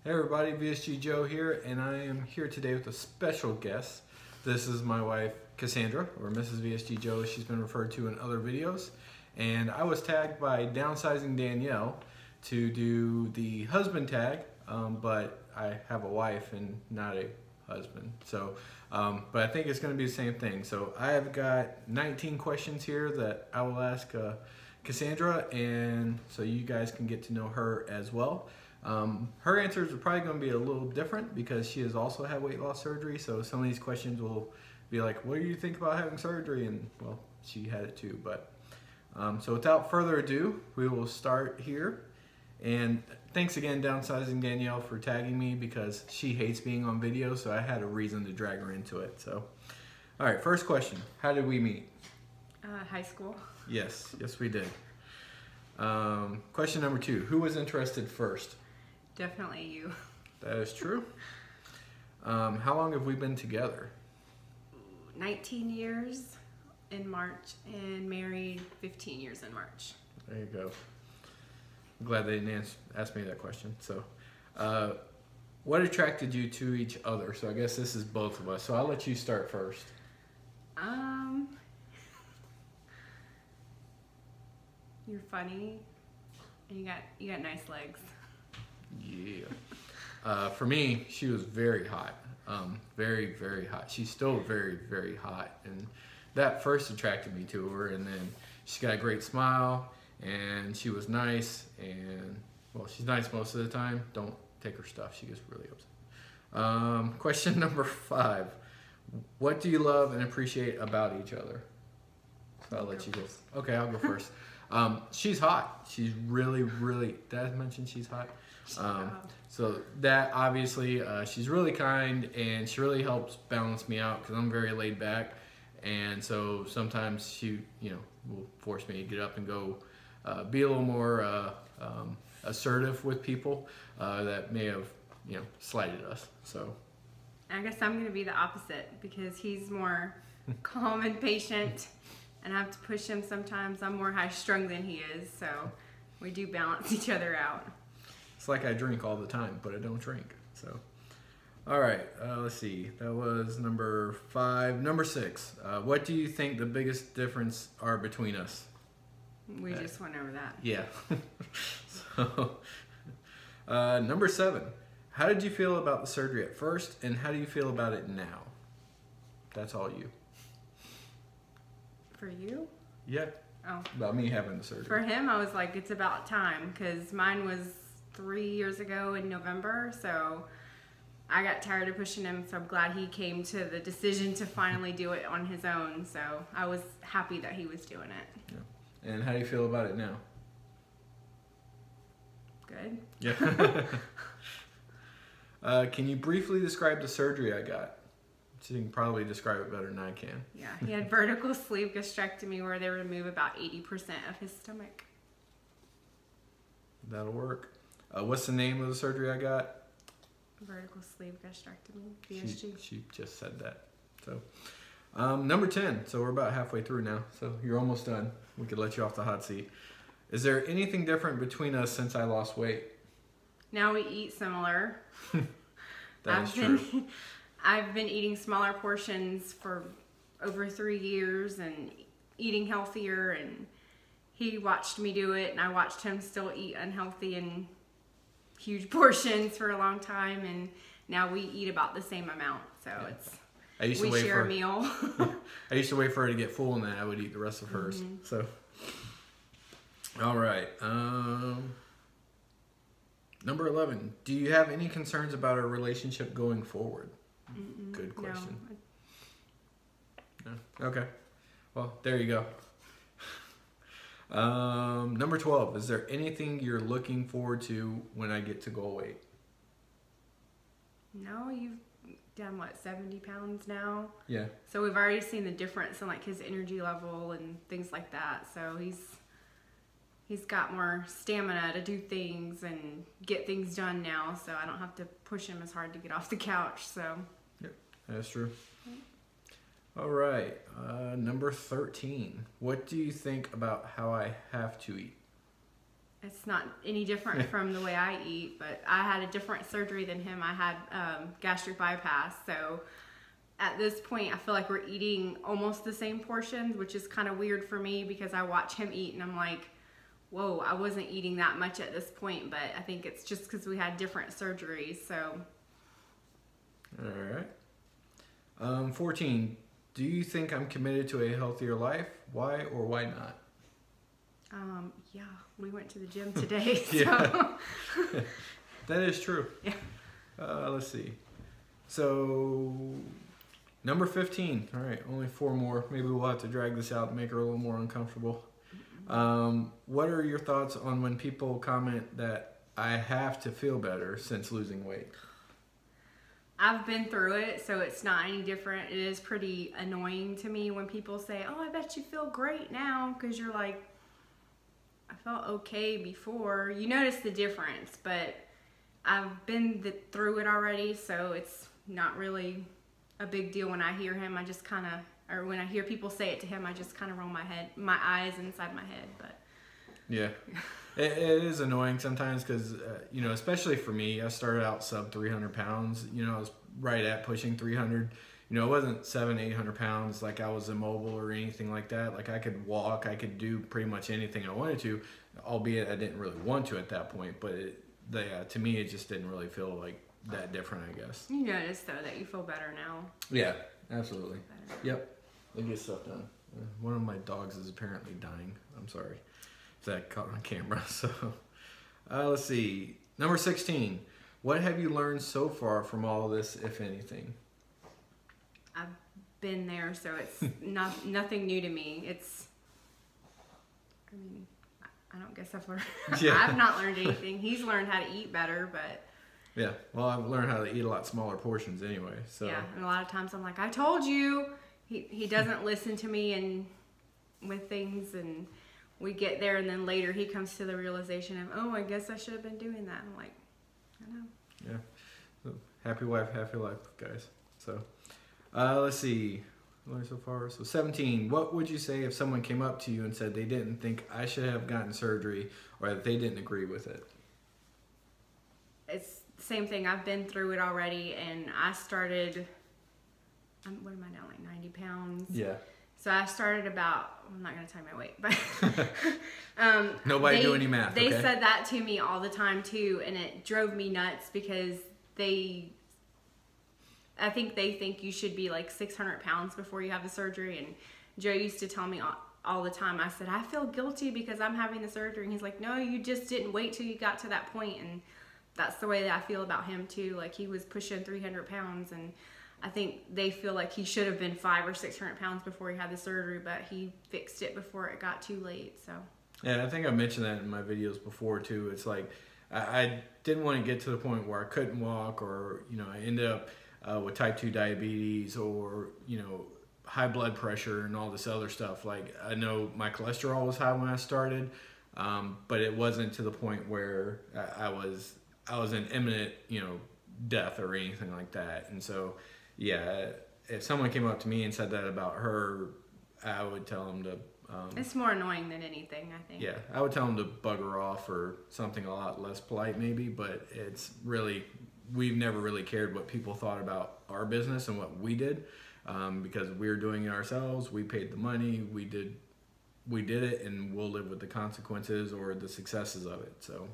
Hey everybody, VSG Joe here, and I am here today with a special guest. This is my wife, Cassandra, or Mrs VSGJOE, she's been referred to in other videos. And I was tagged by Downsizing Danielle to do the husband tag, but I have a wife and not a husband. So, but I think it's going to be the same thing. So I have got 19 questions here that I will ask Cassandra, and so you guys can get to know her as well. Her answers are probably going to be a little different because she has also had weight loss surgery. So some of these questions will be like, what do you think about having surgery? And well, she had it too. But so without further ado, we will start here. And thanks again, Downsizing Danielle, for tagging me because she hates being on video. So I had a reason to drag her into it. So, all right, first question. How did we meet? High school. Yes, we did. Question number 2. Who was interested first? Definitely you. That is true. How long have we been together? 19 years in March and married 15 years in March. There you go. I'm glad they didn't ask me that question. So, what attracted you to each other? So I guess this is both of us. So I'll let you start first. You're funny and you got nice legs. Yeah. For me, she was very hot. Very, very hot. She's still very, very hot. And that first attracted me to her. And then she's got a great smile and she was nice. And well, she's nice most of the time. Don't take her stuff. She gets really upset. Question number 5. What do you love and appreciate about each other? So I'll let you go. Okay, I'll go first. She's hot. She's really, really, did I mention she's hot? So that obviously, she's really kind and she really helps balance me out because I'm very laid back. And so sometimes she, will force me to get up and go be a little more assertive with people that may have, slighted us. So I guess I'm going to be the opposite because he's more calm and patient. And I have to push him sometimes. I'm more high-strung than he is, so we do balance each other out. It's like I drink all the time, but I don't drink. So, all right, let's see. That was number 5. Number 6. What do you think the biggest difference are between us? We just went over that. Yeah. So, number 7. How did you feel about the surgery at first, and how do you feel about it now? That's all you. For you? Yeah. Oh. About me having the surgery. For him, I was like, it's about time because mine was 3 years ago in November. So I got tired of pushing him. So I'm glad he came to the decision to finally do it on his own. So I was happy that he was doing it. Yeah. And how do you feel about it now? Good. Yeah. Can you briefly describe the surgery I got? So you can probably describe it better than I can. Yeah, he had vertical sleeve gastrectomy where they remove about 80% of his stomach. That'll work. What's the name of the surgery I got? Vertical sleeve gastrectomy, VSG. She just said that. So, number 10. So we're about halfway through now. So you're almost done. We could let you off the hot seat. Is there anything different between us since I lost weight? Now we eat similar. That is true. I've been eating smaller portions for over 3 years and eating healthier, and he watched me do it and I watched him still eat unhealthy and huge portions for a long time, and now we eat about the same amount. So yeah. we share a meal. I used to wait for her to get full and then I would eat the rest of hers. So, all right. Number 11. Do you have any concerns about our relationship going forward? Good question. No. Okay. Well, there you go. Number 12. Is there anything you're looking forward to when I get to goal weight? No, you've done what, 70 pounds now? Yeah. So we've already seen the difference in like his energy level and things like that. So he's got more stamina to do things and get things done now. So I don't have to push him as hard to get off the couch. So. Yep, that's true. All right, number 13. What do you think about how I have to eat? it's not any different from the way I eat, but I had a different surgery than him. I had gastric bypass, so at this point I feel like we're eating almost the same portions, which is kind of weird for me because I watch him eat and I'm like, whoa, I wasn't eating that much at this point, but I think it's just because we had different surgeries. So all right. 14, do you think I'm committed to a healthier life? Why or why not? Yeah, we went to the gym today, so. Yeah. That is true. Yeah. Let's see. So, number 15. All right, only 4 more. Maybe we'll have to drag this out and make her a little more uncomfortable. What are your thoughts on when people comment that I have to feel better since losing weight? I've been through it, so it's not any different. It is pretty annoying to me when people say, oh, I bet you feel great now, because you're like, I felt okay before. You notice the difference, but I've been through it already, so it's not really a big deal when I hear him. I just kind of, or when I hear people say it to him, I just kind of roll my eyes inside my head. But yeah, it is annoying sometimes because, you know, especially for me, I started out sub 300 pounds. You know, I was right at pushing 300. You know, it wasn't 700-800 pounds like I was immobile or anything like that. Like I could walk, I could do pretty much anything I wanted to, albeit I didn't really want to at that point. But to me, it just didn't really feel like that different, I guess. You notice though that you feel better now. Yeah, absolutely. Yep, they get stuff done. One of my dogs is apparently dying. I'm sorry if that caught on camera. So let's see. Number 16. What have you learned so far from all this, if anything? I've been there, so it's nothing new to me. I mean, I don't guess I've learned. Yeah. I've not learned anything. He's learned how to eat better, but. Yeah, well, I've learned how to eat a lot smaller portions anyway. So. Yeah, and a lot of times I'm like, I told you. He doesn't listen to me and with things, and we get there, and then later he comes to the realization of, oh, I guess I should have been doing that. I'm like, I know. Yeah, so, happy wife, happy life, guys. So, let's see. So far, so 17. What would you say if someone came up to you and said they didn't think I should have gotten surgery, or that they didn't agree with it? It's the same thing. I've been through it already, and I started. What am I now, like 90 pounds? Yeah. So I started about, I'm not going to tell you my weight, but nobody do any math. They okay? said that to me all the time too, and it drove me nuts because I think they think you should be like 600 pounds before you have the surgery. And Joe used to tell me all the time, I said, I feel guilty because I'm having the surgery. And he's like, no, you just didn't wait till you got to that point. And that's the way that I feel about him too. Like he was pushing 300 pounds, and I think they feel like he should have been 500 or 600 pounds before he had the surgery, but he fixed it before it got too late. So. Yeah, I think I mentioned that in my videos before too. It's like I didn't want to get to the point where I couldn't walk, or you know, I ended up with type 2 diabetes, or you know, high blood pressure and all this other stuff. Like I know my cholesterol was high when I started, but it wasn't to the point where I was in imminent, you know, death or anything like that. And so. Yeah, if someone came up to me and said that about her, I would tell them to... it's more annoying than anything, I think. Yeah, I would tell them to bugger off or something a lot less polite maybe, but it's really... We've never really cared what people thought about our business and what we did, because we're doing it ourselves. We paid the money, we did it, and we'll live with the consequences or the successes of it, so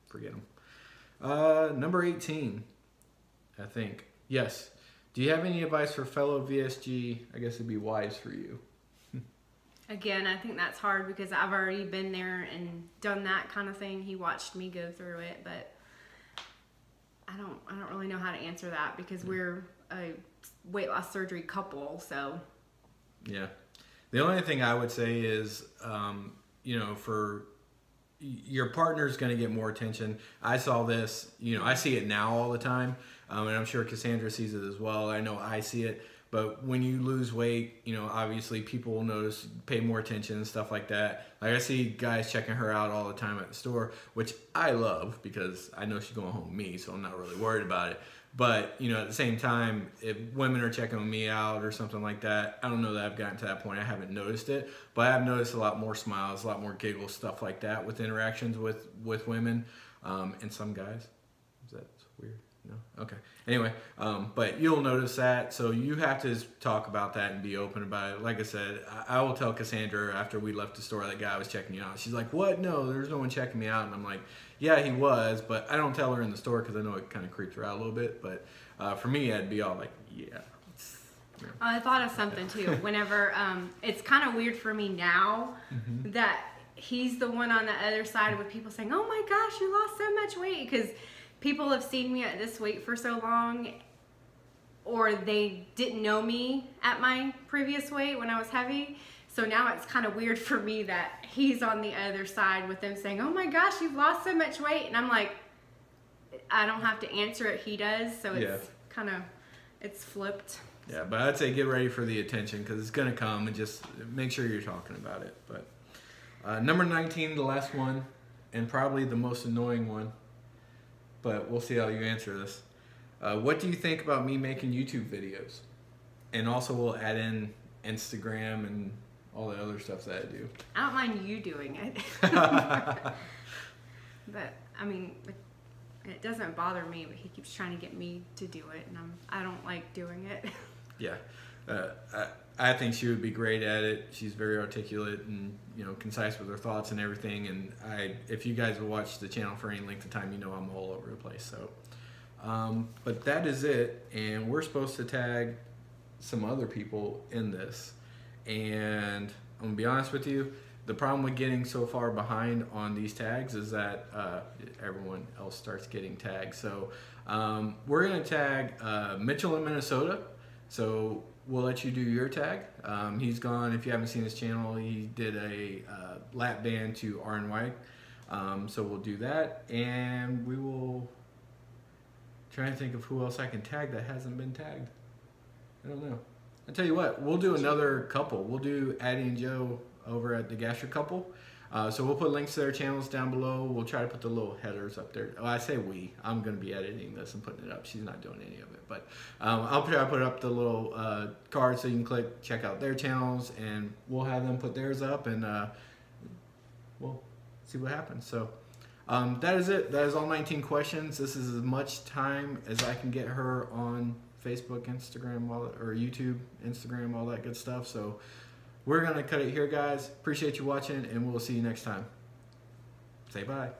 forget them. Number 18, I think. Yes. Do you have any advice for fellow VSG? I guess it'd be wives for you. Again, I think that's hard because I've already been there and done that kind of thing. He watched me go through it, but I don't really know how to answer that because we're a weight loss surgery couple, so. Yeah. The only thing I would say is, you know, for your partner's going to get more attention. I saw this, you know, I see it now all the time. And I'm sure Cassandra sees it as well. I know I see it. But when you lose weight, you know, obviously people will notice, pay more attention and stuff like that. Like I see guys checking her out all the time at the store, which I love because I know she's going home with me, so I'm not really worried about it. But, you know, at the same time, if women are checking me out or something like that, I don't know that I've gotten to that point. I haven't noticed it, but I've noticed a lot more smiles, a lot more giggles, stuff like that with interactions with women and some guys. Is that weird? No? Okay. Anyway, but you'll notice that, so you have to talk about that and be open about it. Like I said, I will tell Cassandra after we left the store that guy was checking you out. She's like, what? No, there's no one checking me out. And I'm like, yeah, he was, but I don't tell her in the store because I know it kind of creeps her out a little bit. But for me, I'd be all like, yeah. I thought of something too. Whenever it's kind of weird for me now that he's the one on the other side with people saying, oh my gosh, you lost so much weight, because people have seen me at this weight for so long, or they didn't know me at my previous weight when I was heavy. So now it's kind of weird for me that he's on the other side with them saying, oh my gosh, you've lost so much weight. And I'm like, I don't have to answer it, he does. So it's kind of, it's flipped. Yeah, but I'd say get ready for the attention because it's going to come, and just make sure you're talking about it. But number 19, the last one, and probably the most annoying one, but we'll see how you answer this. What do you think about me making YouTube videos? And also we'll add in Instagram and all the other stuff that I do. I don't mind you doing it. But, I mean, it doesn't bother me, but he keeps trying to get me to do it, and I don't like doing it. Yeah. I think she would be great at it. She's very articulate and, you know, concise with her thoughts and everything. And if you guys will watch the channel for any length of time, you know I'm all over the place. So, but that is it. And we're supposed to tag some other people in this. And I'm gonna be honest with you, the problem with getting so far behind on these tags is that everyone else starts getting tagged. So we're gonna tag Mitchell in Minnesota. So we'll let you do your tag. He's gone, if you haven't seen his channel, he did a lap band to RNY. So we'll do that, and we will try to think of who else I can tag that hasn't been tagged. I don't know. I'll tell you what, we'll do another couple. We'll do Addie and Joe over at the Gasher couple. So we'll put links to their channels down below. We'll try to put the little headers up there. Oh, I say we. I'm going to be editing this and putting it up. She's not doing any of it. But I'll try to put up the little card so you can click, check out their channels, and we'll have them put theirs up, and we'll see what happens. So that is it. That is all 19 questions. This is as much time as I can get her on Facebook, Instagram, or YouTube, Instagram, all that good stuff. So we're going to cut it here, guys. Appreciate you watching, and we'll see you next time. Say bye.